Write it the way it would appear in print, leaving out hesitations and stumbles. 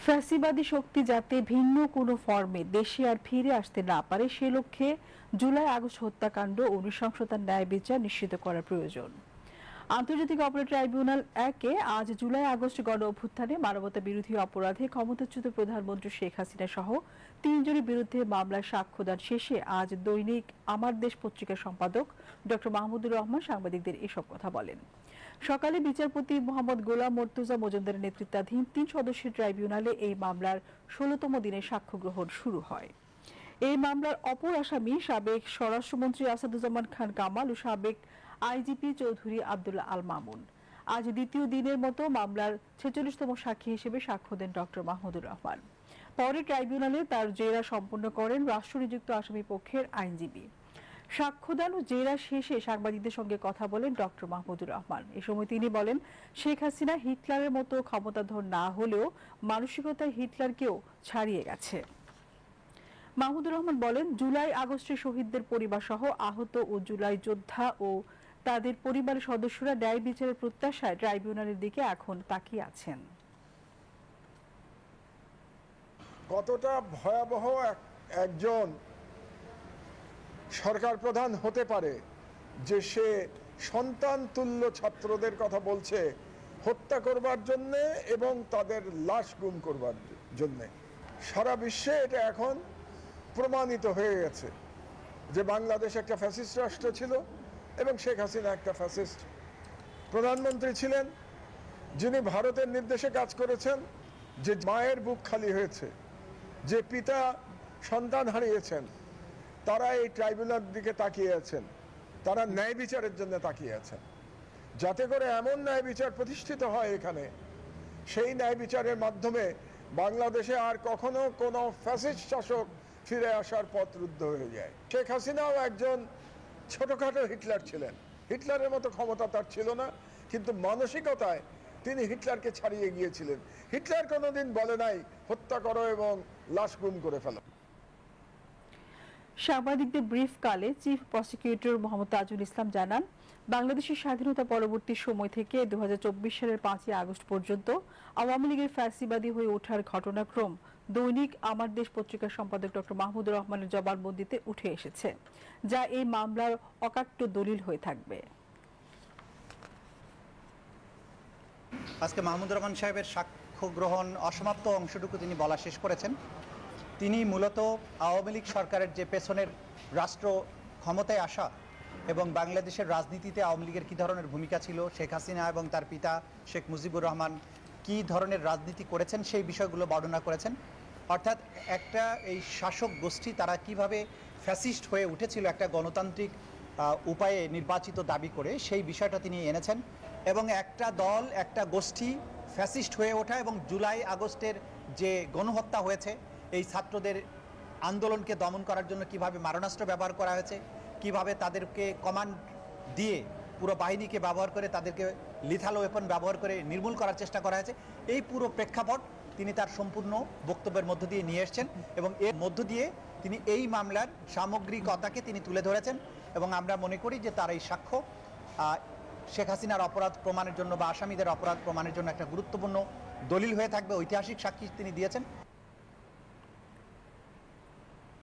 ফ্যাসিবাদী শক্তি যাতে ভিন্ন কোনো ফর্মে দেশে আর ফিরে আসতে না পারে সে লক্ষ্যে জুলাই আগস্ট হত্যাকাণ্ড ও নৃশংসতার ন্যায় বিচার নিশ্চিত করা প্রয়োজন। আন্তর্জাতিক অপরাধ ট্রাইব্যুনাল একে আজ জুলাই আগস্ট গণ অভ্যুত্থানে মানবতা বিরোধী অপরাধে ক্ষমতাচ্যুত প্রধানমন্ত্রী শেখ হাসিনা সহ ৩ জনের বিরুদ্ধে মামলার সাক্ষ্যদান শেষে আজ দৈনিক আমার দেশ পত্রিকার সম্পাদক ডক্টর মাহমুদুর রহমান সাংবাদিকদের এসব কথা বলেন। সকালে বিচারপতি মোহাম্মদ গোলাম মর্তুজা মজুমদারের নেতৃত্বাধীন ৩ সদস্যের ট্রাইব্যুনালে এই মামলার ১৬তম দিনের সাক্ষ্য গ্রহণ শুরু হয়। এই মামলার অপর আসামি সাবেক স্বরাষ্ট্রমন্ত্রী আসাদুজ্জামান খান কামাল ও সাবেক আইজিপি চৌধুরী আব্দুল্লাহ আল মামুন। আজ দ্বিতীয় দিনের মতো মামলার ৪৬তম সাক্ষী হিসেবে সাক্ষ্য দেন ডক্টর মাহমুদুর রহমান। পরে ট্রাইব্যুনালে তার জেরা সম্পন্ন করেন রাষ্ট্রনিযুক্ত আসামি পক্ষের আইনজীবী। সাক্ষ্যদান ও জেরা শেষে সাংবাদিকদের সঙ্গে কথা বলেন ডক্টর মাহমুদুর রহমান। এ সময় তিনি বলেন, শেখ হাসিনা হিটলারের মতো ক্ষমতাধর না হলেও মানসিকতায় হিটলারকেও ছাড়িয়ে গেছে। মাহমুদুর রহমান বলেন, জুলাই আগস্টে শহীদদের পরিবার সহ আহত ও জুলাই যোদ্ধা ও তাদের পরিবারের সদস্যরা ন্যায় বিচারের প্রত্যাশায় ট্রাইব্যুনালের দিকে এখন তাকিয়ে আছেন। কতটা ভয়াবহ একজন সরকার প্রধান হতে পারে যে সে সন্তান তুল্য ছাত্রদের কথা বলছে হত্যা করবার জন্য এবং তাদের লাশ গুম করবার জন্য। সারা বিশ্বে এটা এখন প্রমাণিত হয়ে গেছে যে বাংলাদেশ একটা ফ্যাসিস্ট রাষ্ট্র ছিল এবং শেখ হাসিনা একটা ফ্যাসিস্ট প্রধানমন্ত্রী ছিলেন, যিনি ভারতের নির্দেশে কাজ করেছেন। যে মায়ের বুক খালি হয়েছে, যে পিতা সন্তান হারিয়েছেন, তারা এই ট্রাইব্যুনালের দিকে তাকিয়ে আছেন, তারা ন্যায় বিচারের জন্য তাকিয়ে আছেন, যাতে করে এমন ন্যায় বিচার প্রতিষ্ঠিত হয় এখানে, সেই ন্যায় বিচারের মাধ্যমে বাংলাদেশে আর কখনো কোনো ফ্যাসিস্ট শাসক ফিরে আসার পথ রুদ্ধ হয়ে যায়। শেখ হাসিনাও একজন ছোটখাটো হিটলার ছিলেন, হিটলারের মতো ক্ষমতা তার ছিল না, কিন্তু মানসিকতায় তিনি হিটলারকে ছাড়িয়ে গিয়েছিলেন। হিটলার কোনোদিন বলে নাই হত্যা করো এবং লাশ গুম করে ফেলো। সাংবাদিকদের ব্রিফকালে চিফ প্রসিকিউটর মোহাম্মদ তাজুল ইসলাম জানান, বাংলাদেশের স্বাধীনতা পরবর্তী সময় থেকে ২০২৪ সালের ৫ই আগস্ট পর্যন্ত আওয়ামী লীগের ফ্যাসিবাদী হয়ে ওঠার ঘটনাক্রম দৈনিক আমার দেশ পত্রিকার সম্পাদক ডক্টর মাহমুদুর রহমানের জবানবন্দিতে উঠে এসেছে, যা এই মামলার অকাট্য দলিল হয়ে থাকবে। আজকে মাহমুদুর রহমান সাহেবের সাক্ষ্য গ্রহণ অসমাপ্ত অংশটুকু তিনি বলা শেষ করেছেন। তিনি মূলত আওয়ামী লীগ সরকারের যে পেছনের রাষ্ট্র ক্ষমতায় আসা এবং বাংলাদেশের রাজনীতিতে আওয়ামী লীগের কী ধরনের ভূমিকা ছিল, শেখ হাসিনা এবং তার পিতা শেখ মুজিবুর রহমান কী ধরনের রাজনীতি করেছেন সেই বিষয়গুলো বর্ণনা করেছেন। অর্থাৎ একটা এই শাসক গোষ্ঠী তারা কিভাবে ফ্যাসিস্ট হয়ে উঠেছিল একটা গণতান্ত্রিক উপায়ে নির্বাচিত দাবি করে, সেই বিষয়টা তিনি এনেছেন। এবং একটা দল, একটা গোষ্ঠী ফ্যাসিস্ট হয়ে ওঠা এবং জুলাই আগস্টের যে গণহত্যা হয়েছে, এই ছাত্রদের আন্দোলনকে দমন করার জন্য কিভাবে মারণাস্ত্র ব্যবহার করা হয়েছে, কিভাবে তাদেরকে কমান্ড দিয়ে পুরো বাহিনীকে ব্যবহার করে তাদেরকে লিথাল ওয়েপন ব্যবহার করে নির্মূল করার চেষ্টা করা হয়েছে, এই পুরো প্রেক্ষাপট তিনি তার সম্পূর্ণ বক্তব্যের মধ্য দিয়ে নিয়ে এসছেন এবং এর মধ্য দিয়ে তিনি এই মামলার সামগ্রিকতাকে তিনি তুলে ধরেছেন। এবং আমরা মনে করি যে তার এই সাক্ষ্য শেখ হাসিনার অপরাধ প্রমাণের জন্য বা আসামিদের অপরাধ প্রমাণের জন্য একটা গুরুত্বপূর্ণ দলিল হয়ে থাকবে, ঐতিহাসিক সাক্ষী তিনি দিয়েছেন।